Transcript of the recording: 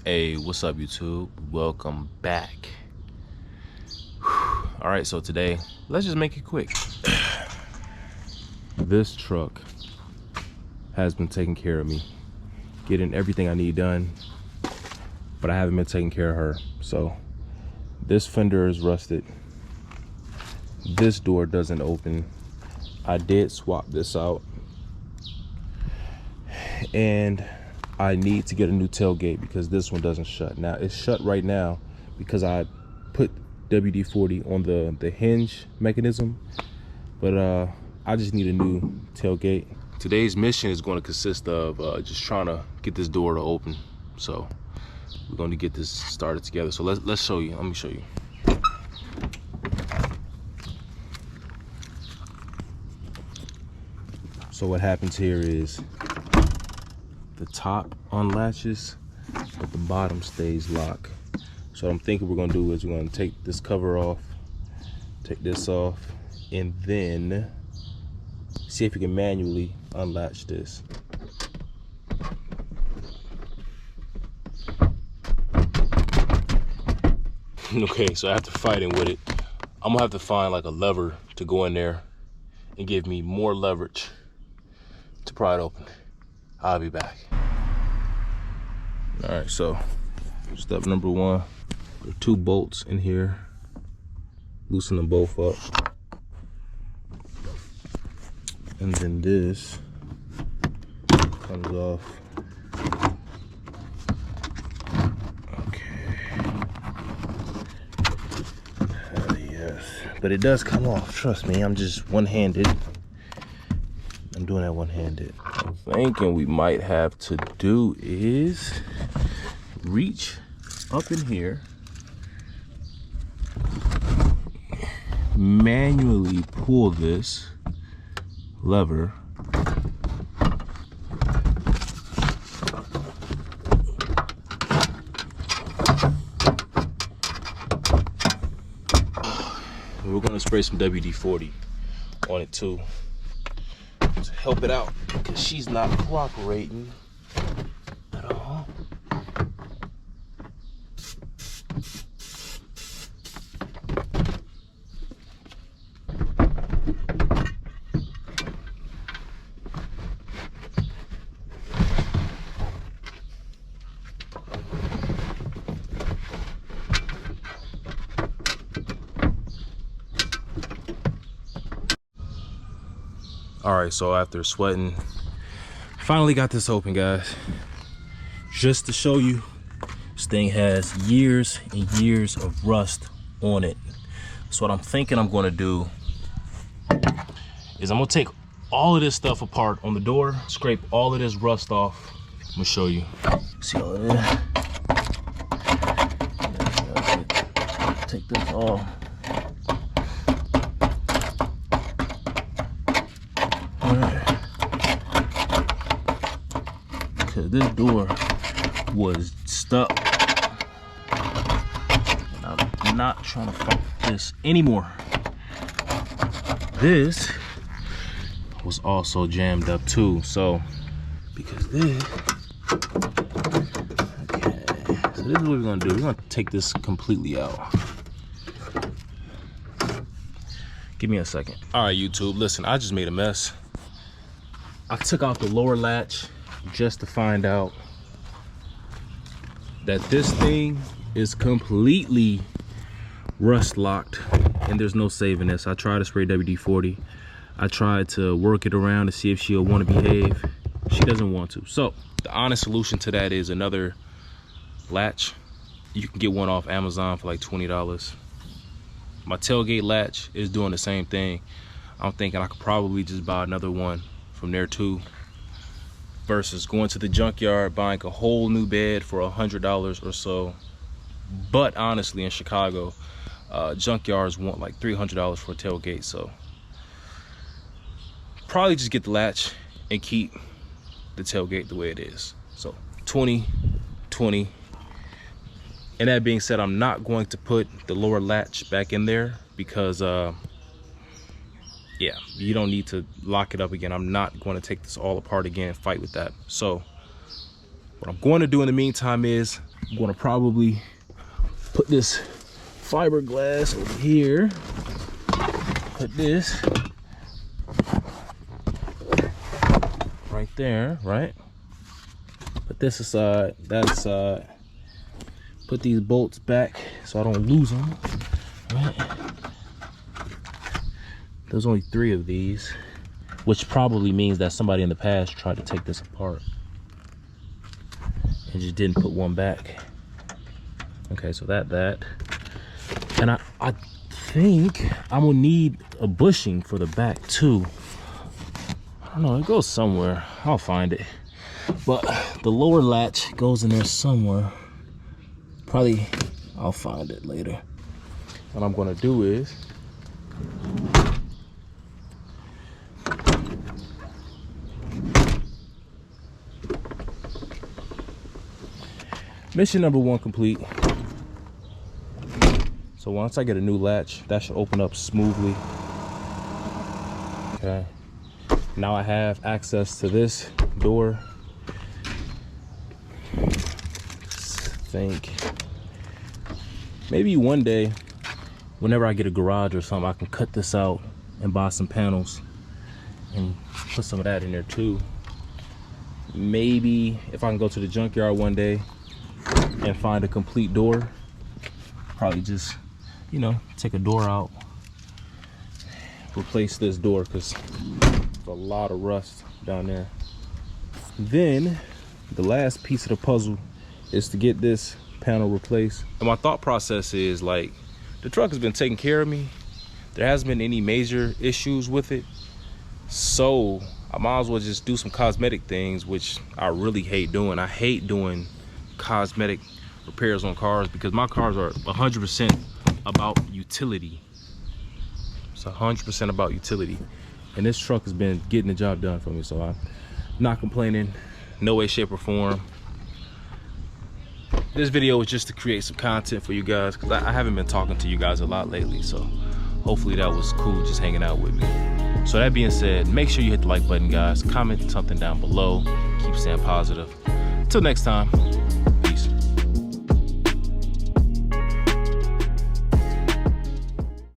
Hey, what's up, YouTube? Welcome back. All right, so today, let's just make it quick. This truck has been taking care of me, getting everything I need done, but I haven't been taking care of her. So this fender is rusted. This door doesn't open. I did swap this out, and I need to get a new tailgate because this one doesn't shut. Now it's shut right now because I put WD-40 on the hinge mechanism, but I just need a new tailgate. Today's mission is going to consist of just trying to get this door to open. So we're going to get this started together. So let's show you. Let me show you. So what happens here is the top unlatches, but the bottom stays locked. So what I'm thinking we're gonna do is we're gonna take this cover off, take this off, and then see if we can manually unlatch this. Okay, so after fighting with it, I'm gonna have to find like a lever to go in there and give me more leverage to pry it open. I'll be back. All right, so step number one, there are 2 bolts in here. Loosen them both up. And then this comes off. Okay. Yes, but it does come off, trust me. I'm just one-handed. I'm doing that one-handed. I'm thinking we might have to do is reach up in here, manually pull this lever, we're going to spray some WD-40 on it too to help it out because she's not cooperating at all. All right, so after sweating, finally got this open, guys. Just to show you, this thing has years and years of rust on it. So what I'm thinking I'm gonna do is I'm gonna take all of this stuff apart on the door, scrape all of this rust off. I'm gonna show you. See all of this? Take this off. Because this door was stuck, and I'm not trying to fight this anymore. This was also jammed up too, so because this, okay, so this is what we're gonna do. We're gonna take this completely out. Give me a second. All right, YouTube, listen, I just made a mess. I took out the lower latch just to find out that this thing is completely rust locked and there's no saving this. I tried to spray WD-40. I tried to work it around to see if she'll want to behave. She doesn't want to. So the honest solution to that is another latch. You can get one off Amazon for like $20. My tailgate latch is doing the same thing. I'm thinking I could probably just buy another one from there too, versus going to the junkyard buying a whole new bed for $100 or so. But honestly, in Chicago, junkyards want like $300 for a tailgate, so probably just get the latch and keep the tailgate the way it is. So 20, 20. And that being said, I'm not going to put the lower latch back in there because yeah, you don't need to lock it up again. I'm not going to take this all apart again and fight with that. So what I'm going to do in the meantime is I'm gonna probably put this fiberglass over here. Put this right there, right? Put this aside, that aside. Put these bolts back so I don't lose them, right? There's only 3 of these, which probably means that somebody in the past tried to take this apart and just didn't put one back. Okay, so that. And I think I'm gonna need a bushing for the back too. I don't know, it goes somewhere. I'll find it. But the lower latch goes in there somewhere. Probably, I'll find it later. What I'm gonna do is, mission number 1 complete. So once I get a new latch, that should open up smoothly. Okay. Now I have access to this door. Think maybe one day, whenever I get a garage or something, I can cut this out and buy some panels and put some of that in there too. Maybe if I can go to the junkyard one day and find a complete door, probably just, you know, take a door out, replace this door because there's a lot of rust down there. Then the last piece of the puzzle is to get this panel replaced. And my thought process is, like, the truck has been taking care of me. There hasn't been any major issues with it, so I might as well just do some cosmetic things, which I really hate doing. I hate doing cosmetic repairs on cars because my cars are 100% about utility. It's 100% about utility, and this truck has been getting the job done for me, so I'm not complaining, no way, shape, or form. This video was just to create some content for you guys because I haven't been talking to you guys a lot lately, so hopefully that was cool, just hanging out with me. So that being said, make sure you hit the like button, guys. Comment something down below. Keep staying positive. Until next time.